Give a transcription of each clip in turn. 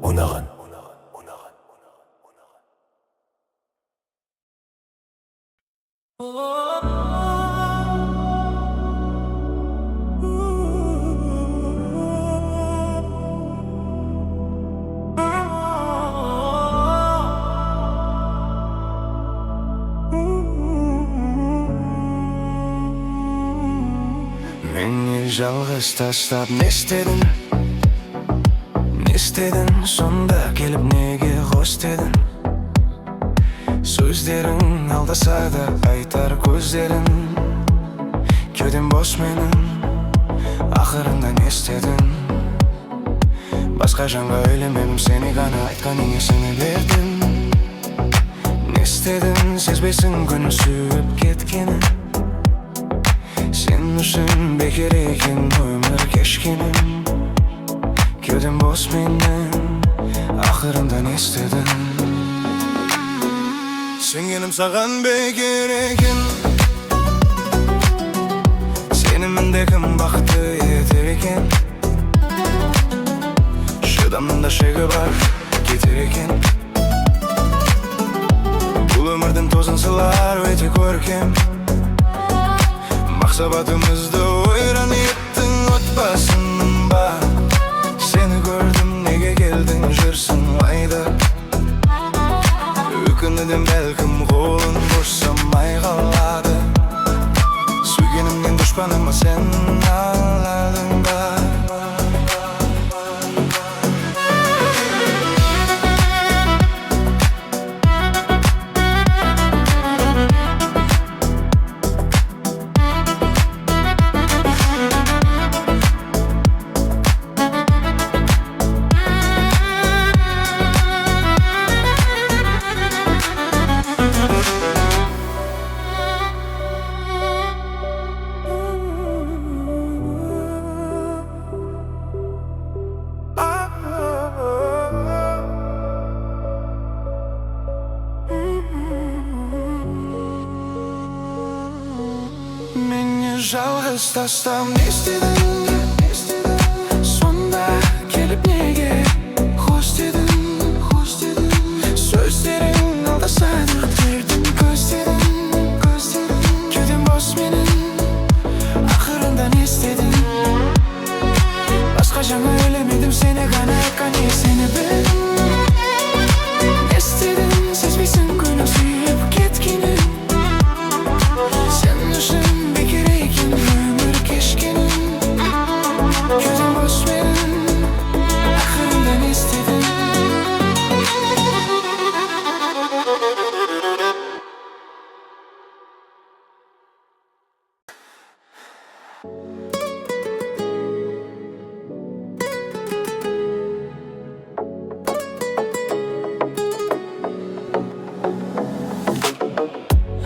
унаган. Meni жалғыз таштап не істедің? Не істедің? Сонда келіп неге қош дедің? Сөздерің алдаса да айтар көздерің. Кеудем бос менің, ақырында не істедің? Басқа жанға ойлемедім, сені ғана айтқаныңа сене бердім. Не істедің? Сезбейсің күні сүйіп кеткенін. Сен үшін бекер екен өмір кешкенім. Кеудем бос менің, ақырында не істедің? Сенгенім саған бекер екен. Сенімінде кім бақытты етер екен? Шыдамның да шегі бар, кетер екен. Бұл өмірдің тозын сылар өте көркем. Мақсабатымызды ойран еттің, отбасын ба? Сені көрдім, неге келдің, жүрсің айда? Өкінуден бәлкім қолын босамай қалады. Сүйгенімнен дұшпаныма сен аладың ба? Meni жалғыз тастап не істедің? Сонда келіп неге қош дедің? Сөздерің алдаса да бердім көздерің. Кеудем бос менің, ақырында не істедің? Басқа жаңа ойлемедім, сені ғана айтқаныңа сене бердім. Не істедің? Сезбейсің күні сүйіп кеткенін. Сен үшін бекер екен өмір кешкенім. Кеудем бос менің, ақырында не істедің?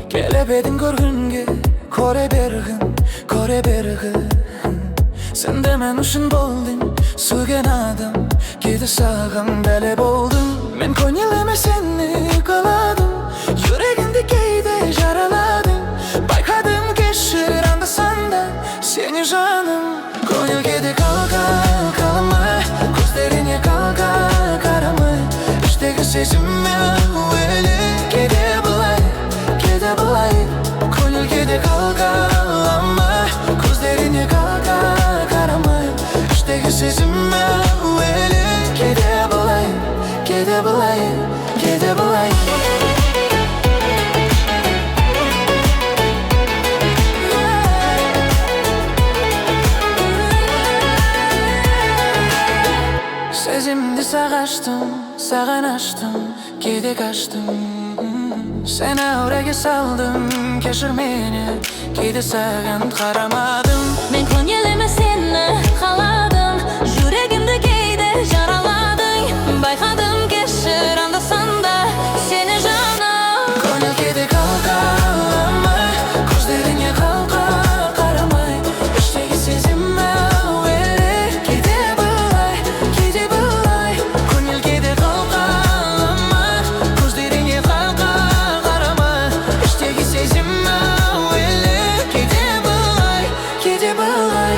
Келіп едің көргінге, көре бергін. Сен де мен үшін болдың, сүйген адам. Кейде саған бәле болдың. Мен көңіліме сені қаладым. Жүрегімді кейде жараладың. Байқадым кешір анда-санда сені жаным. Көңіл кейде қаламай, көздеріне қарамай. Іштегі сезімме өлі. Кейде бұлай, көңіл кейде қаламай, көздеріне қарамай. Іштегі сезімме өлі. Кейде бұлай, кейде бұлай. Сезімді саған аштым, кейде қаштым. Сені әуреге салдым, кешір мені. Кейде саған қарамадым. Мен көңіліме сені қаладым. Жүрегімді кейде жараладың. Байқадым кешір анда-санда сені жаным. Көңіл кейде қаламай, көздеріне қарамай. Іштегі сезімме өлі. Кейде бұлай, көңіл кейде қаламай, көздеріне қарамай. Іштегі сезімме өлі. Кейде бұлай,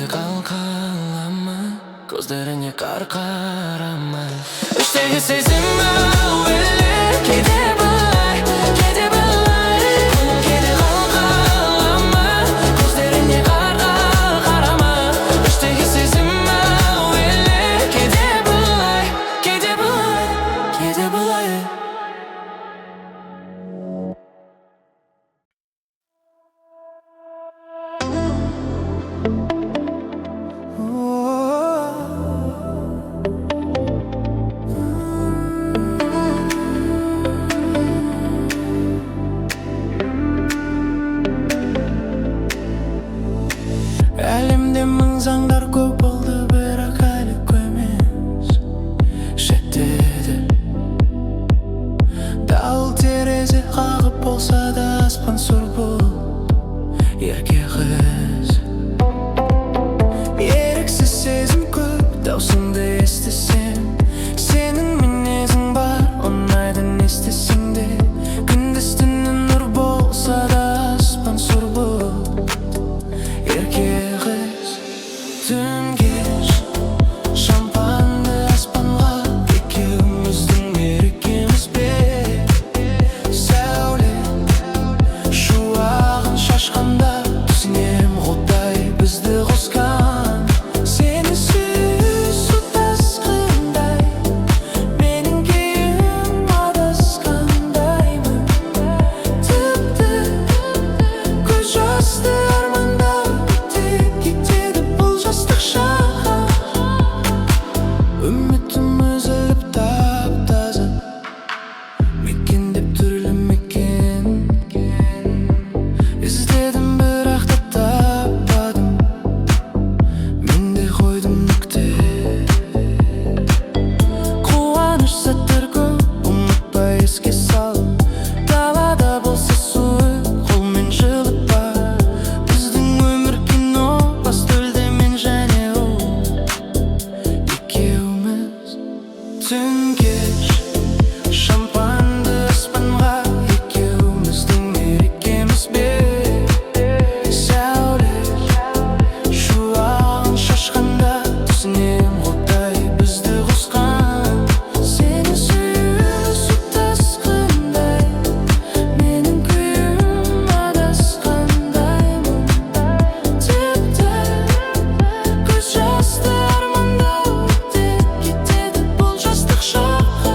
Kedi kalkalama, gözlerine karkarama. İşteki sezim öyle. Kedi bulay, kedi bulay. Kedi kalkalama, gözlerine karkarama. İşteki sezim öyle. Kedi bulay, kedi bulay, kedi bulay. Әлемде мың заңдар көп болды, бірақ әлі көмес жетеді. Дал терезе қағып болса да аспан сұр бұл ерке қыз. Еріксіз сезім көп, даусыңды естісем. Сенің мінезің бар, ұнайды не істесең де. Күндіз түні нұр болса да аспан сұр бұл ерке қыз. Түн кеш, шампанды аспанға, екеуміздің мерекеміз бе. Сәуле шуағын шашқанда, түсінем құдай бізді қосқан. Сені сүйіп су тасқындай, менің күйім адасқандаймын. Тіпті көз жасты армандау кетеді бұл жастық шағы. Үмітім үзіліп тап-таза, мекендеп түрлі мекен. Іздедім бірақ та таппадым, мен де қойдым нүкте. Қуаныш сәттер көп, ұмытпай еске салып. Далада болса суық, қолмен жылытпа. Біздің өмір кино, бас рөлде мен және ол екеуміз. Түн кеш, шампанды аспанға, екеуміздің мерекеміз бе. Сәуле шуағын шашқанда, түсінем құдай бізді қосқан. Сені сүйіп су тасқындай, менің күйім адасқандаймын. Тіпті көз жасты армандау кетеді бұл жастық шағы.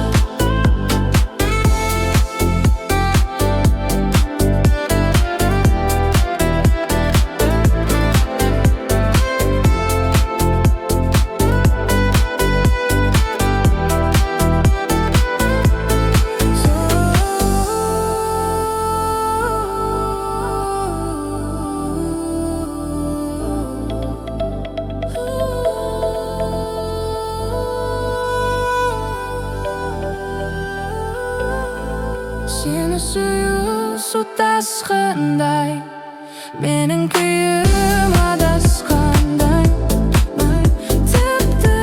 Сені сүйіп су тасқындай, менің күйім адасқандай. Тіпті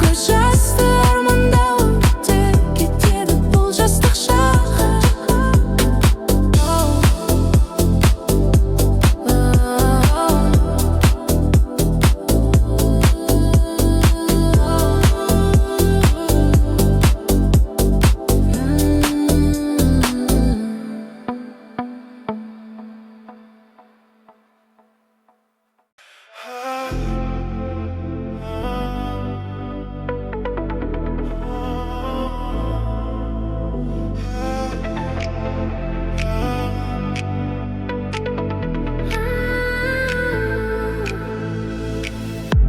көз жасты армандау кетеді бұл жастық шағы.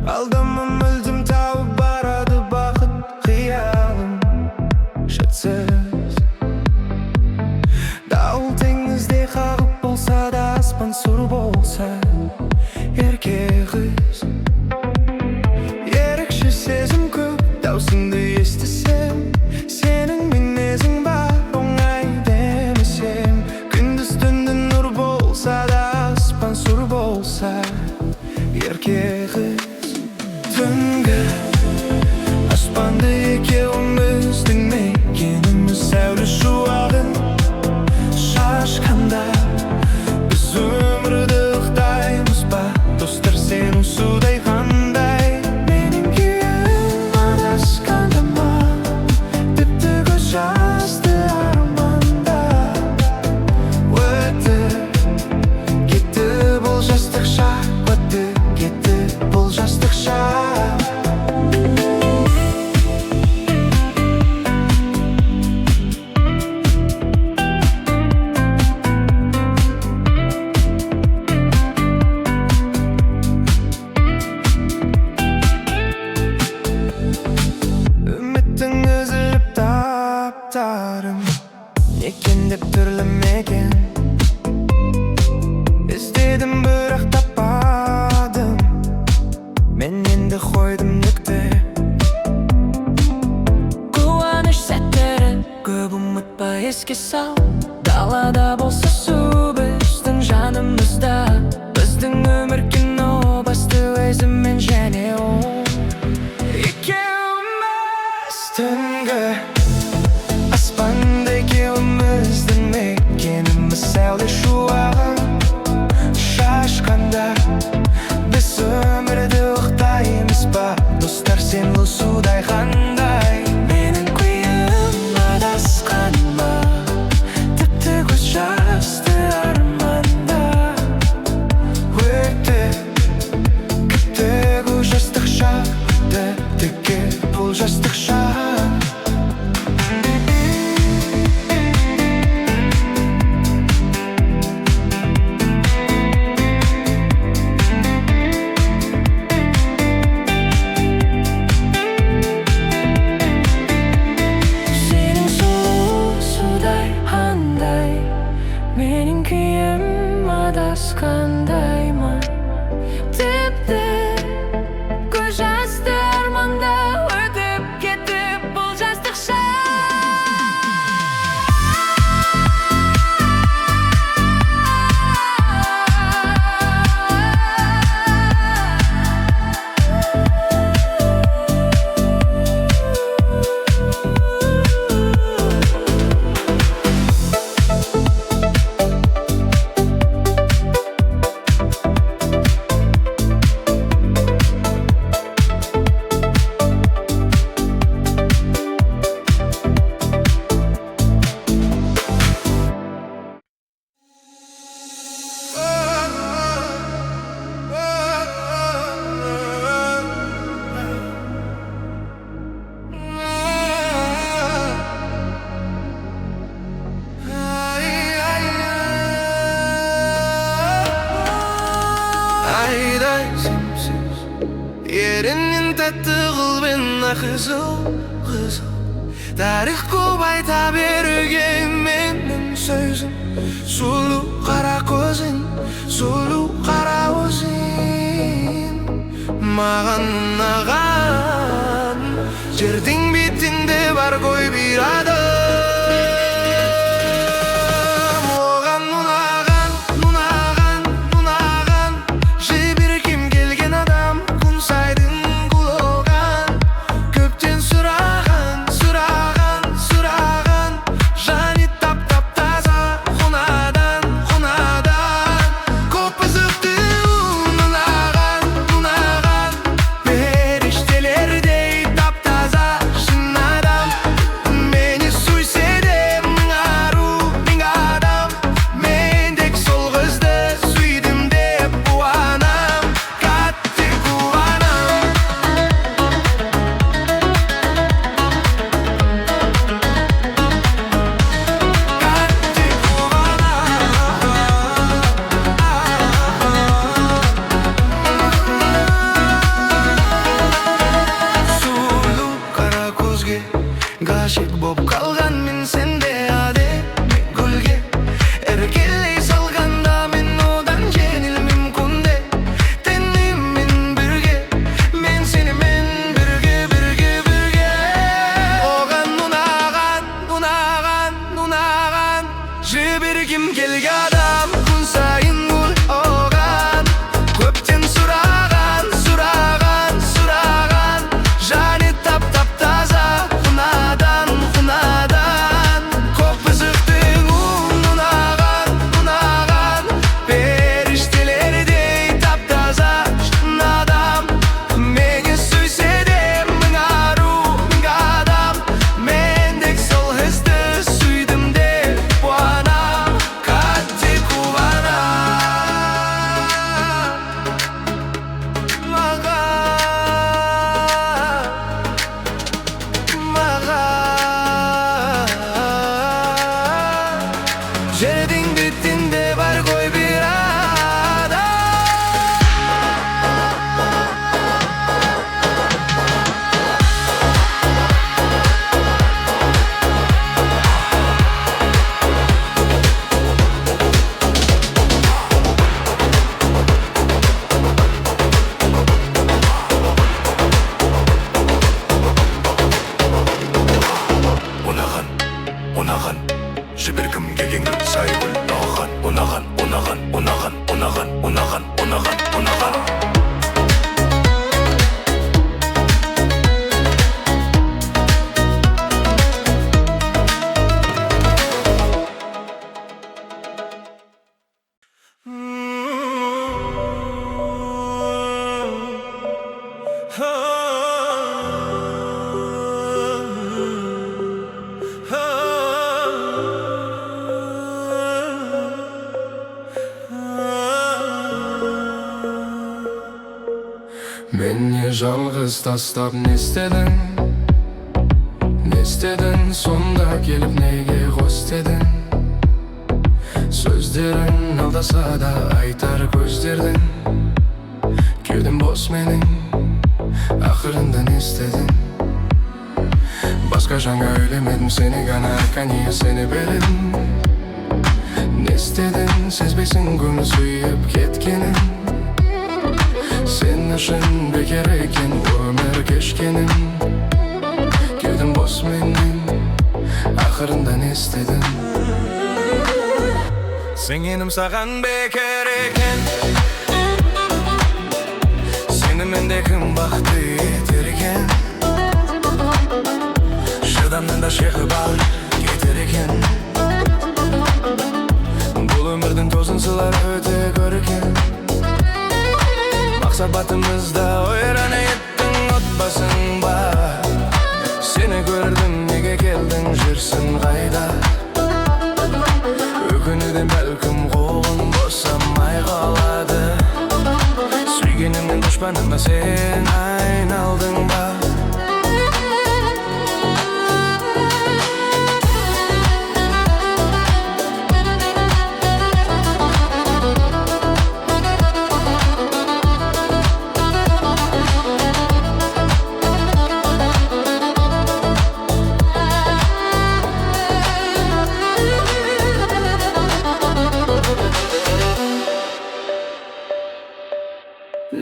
Алдама мүлдем тауып барады бақыт қиялым шетсіз. Дауыл теңізде қағып болса да аспан сұр болса ерке қыз. Ерекше сезім көп, даусыңды естісем. Сенің мінезің бар, оңай демесем. Күндіз түні нұр болса да аспан сұр болса ерке қыз. Түнгі аспанды екеуміздің мекеніміз. Сәуле шуағын шашқанда, біз өмірді ықтаймыз ба? Достар сенің жанындаймын тіпті көз жасты арманда өтіп кетіп бұл жастық шақ. Ayday simsiz yerinin tatlı kılbin kızıl kızıl tarih көп айта беруге менің сөзім сұлу қара көзің сұлу қара өзің маған ұнаған жердің бетінде бар ғой бір адам Ғашық боп қалған мен сенде әдемі гүлге еркелей салғанда мен одан жеңілмем күнде тәніммен бірге мен сенімен бірге оған ұнаған жібергім келген адам күн сайын ол оған көптен сұраған жаны тап таза жердің бетінде бар ғой бір ұнаған жібергім келген сайгүл оған ұнаған Мені жалғыз тастап не істедің сонда келіп неге қос дедің сөздерің алдаса да айтар көздердің кеудем бос менің ақырында не істедің басқа жаңа ойлемедім сені ғана кәне сені берем не істедің istedin, sezbeysin gönül suyup ketkenin. Sen üçün bekar eken ömür keşkenin. Keldim bos menin, ahırında ne istedin? Senin sağan bekar eken, seni mende kim baktı yeterken. Şırdanın da şeyhi var getirken. Bu ömürden tozunsular öte görken. Maksat batımızda oyrana yettin otbasın ba. Seni gördüm nege geldin jirsin gayda. Ökünüden belkim qoğun bosamay qaladı. Suygenimden düşmanıma sen aynaldın ba.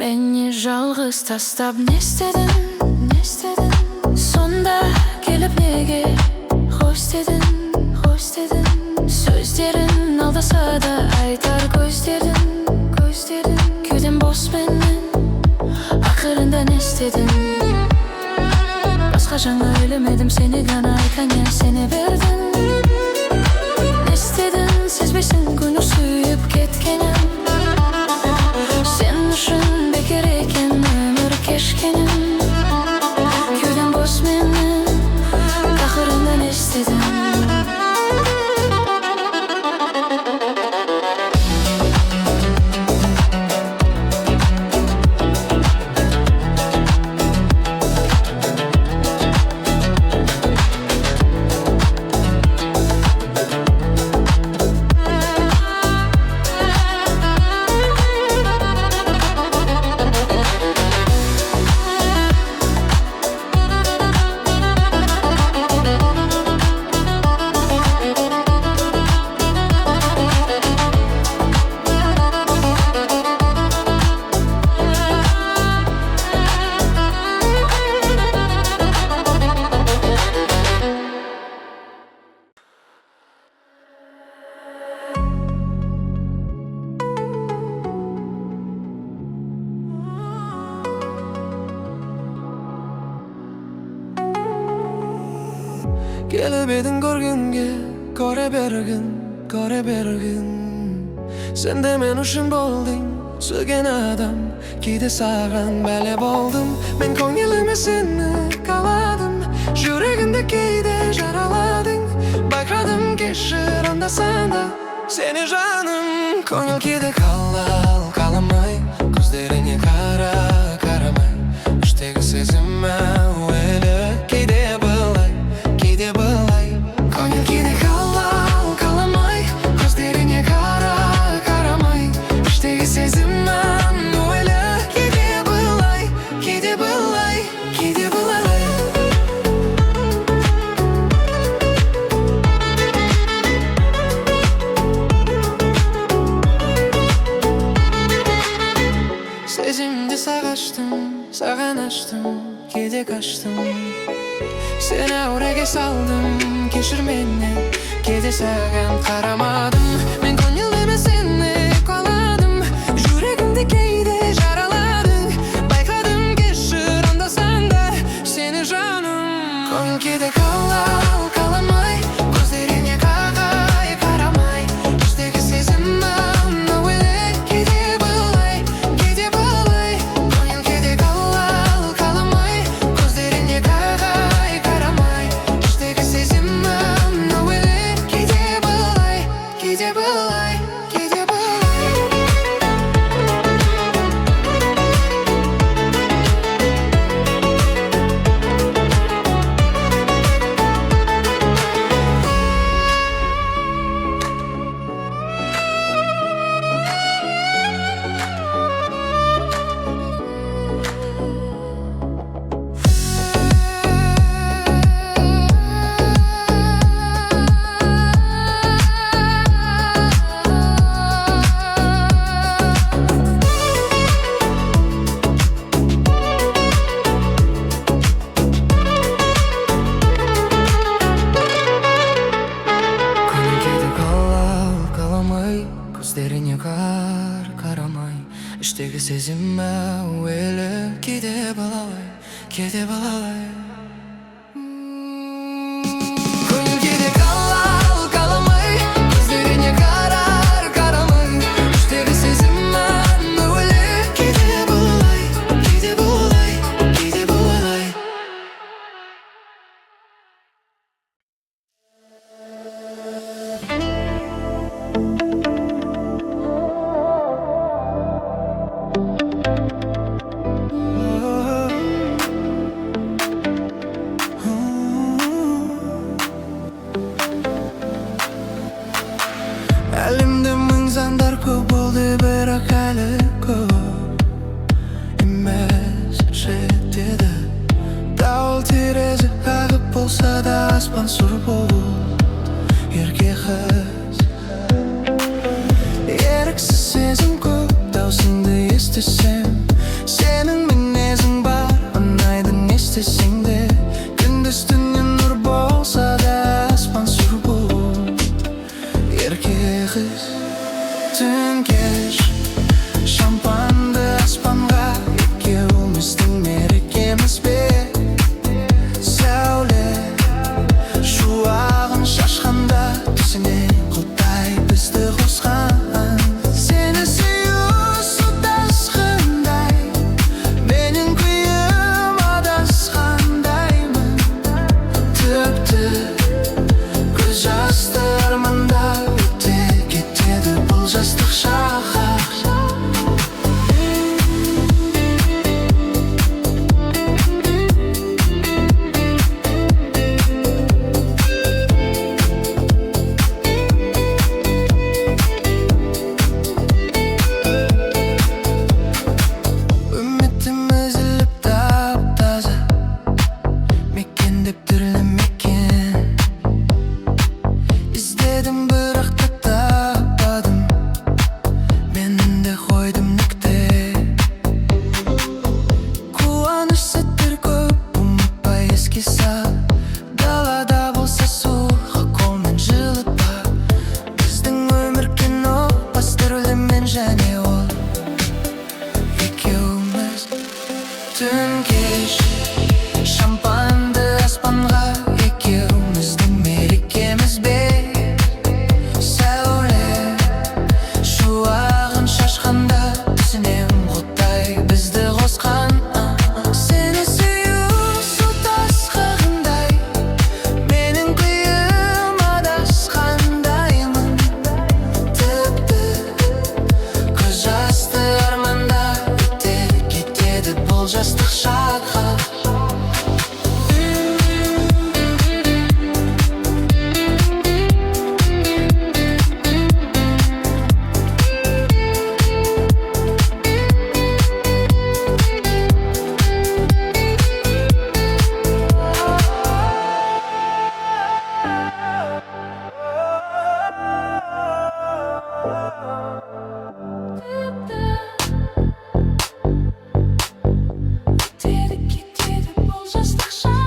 Beni жалғыз тастап не істедің, не істедің? Сонда келіп неге қош дедің, қош дедің? Сөздерін алдаса да айтар көздердің, көздердің. Кеудем бос менің, ақырында не істедің? Басқа жаңа ойлемедім, сені ғана айтқан сені бердің. Не істедің, сезбейсің көңіл сүйіп кеткенін. Sen üçün bekar eken ömür keşkenin. Köyden bos menin, ahırından istedim. Gelip edin görgünge, kore bergin. Sen de men üçün boldun, sögen adam. Kide sağan bele boldum. Men ko'ngilime seni kaladım. Yüreğimde kide jaraladın. Baykadım keşir anda sanda. Seni canım, ko'ngil kide kalamay. Gözlerine karamay. İşteki sezime öyle kide bılay. Kide bılay, ko'ngil kide kalamay. Gözlerine karamay. İşteki sezimden öyle kide bılay. Kide bılay, kide bılay. Sezimde sağan açtım, kide kaçtım. Seni oraya saldım, keşir beni. Kede sağan karamadım. Men ko'ngilime seni koladım. Yüreğimde kede jaraladım. Baykadım keşir anda sanda. Seni canım, ko'ngil kede kalamay. Gözlerine karamay. Üstteki sezimden öyle kede bılay. Kede bılay, ko'ngil kede kalamay. Gözlerine karamay. İşteki sezimden öyle kede bılay. Kede bılay. іштегі сезім әуелі кейде балалай, кейде балалай. Көңіл кейде қаламай, көздеріне қарамай, іштегі сезім әуелі кейде балалай, кейде балалай, кейде балалай. Әлемде мың жандар көп болды, бірақ әлі көп емес жетеді. Дауыл терезе қағып болса да аспан сұр бұлт, ерке қыз. Еріксіз сезім көп, даусыңды естісем, сенің мінезің бар, ұнайды не істесең де. Күндіз түннен нұр болса да аспан сұр бұлт, ерке қыз. Түн кеш, шампанды аспанға, екеуміздің мерекеміз бе. Сәуле шуағын шашқанда, түсінен құдай бізді қосқан. Сені сүю су тасқындай, менің күйім адасқандаймын. Тіпті көз жасты арманда өте кетеді бұл жастық шақ. Үмітіміз іліп тап-таза, мекендік түрлі мекен. Іздедім бірақ та таппадым, мен де қойдым нүкте. Қуаныш сәттер көп, ұмытпай еске сал. Далада болса суық қолмен жылытпа. Біздің өмір кино, басты рөлмен және ол екеуміз. Түн кеш, шампанды аспанға, екеуміздің мерекеміз бе. Сәуле шуағын шашқанда, түсінем құдай бізді қосқан. Сені сүю су тасқындай, менің күйім адасқандаймын. Тіпті көз жасты арманда өте кетеді бұл жастық шақ. Кетеді бұл жастық шақ.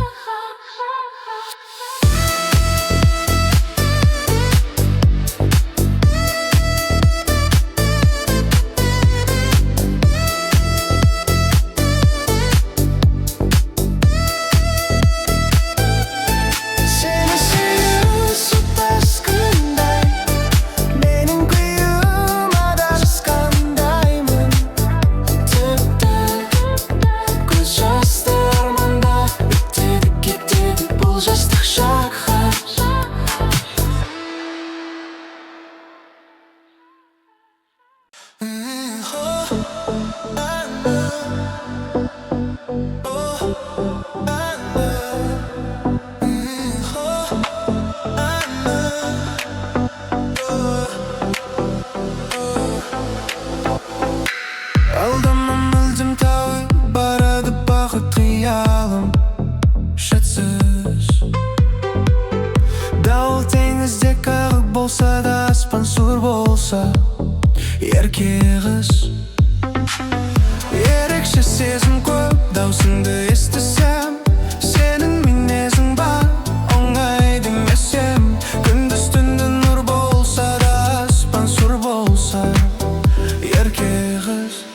Сені сүю су тасқындай, менің күйім адасқандаймын. Тіпті көз жасты арманда өтеді кетеді бұл жастық шақ. Алдама мүлдем тауып барады бақыт қиялым, шатсыз. Дауыл теңізде қағып болса да аспан сұр болса, ерке қыз. Ерекше сезім көп, даусыңды естісем, сенің мінезің бар, оңай демесем. Күндіз түнді нұр болса да аспан сұр болса, ерке қыз.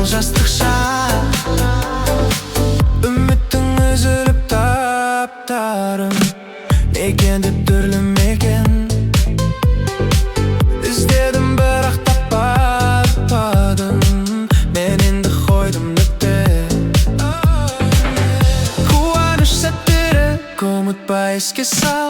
бұл жастық шақ. Үміттің үзіліп таптарым мекен деп түрлі мекен. Іздедім бірақ таппадым, мен енді қойдым нүкте. Қуаныш сәттері ұмытпай еске сал.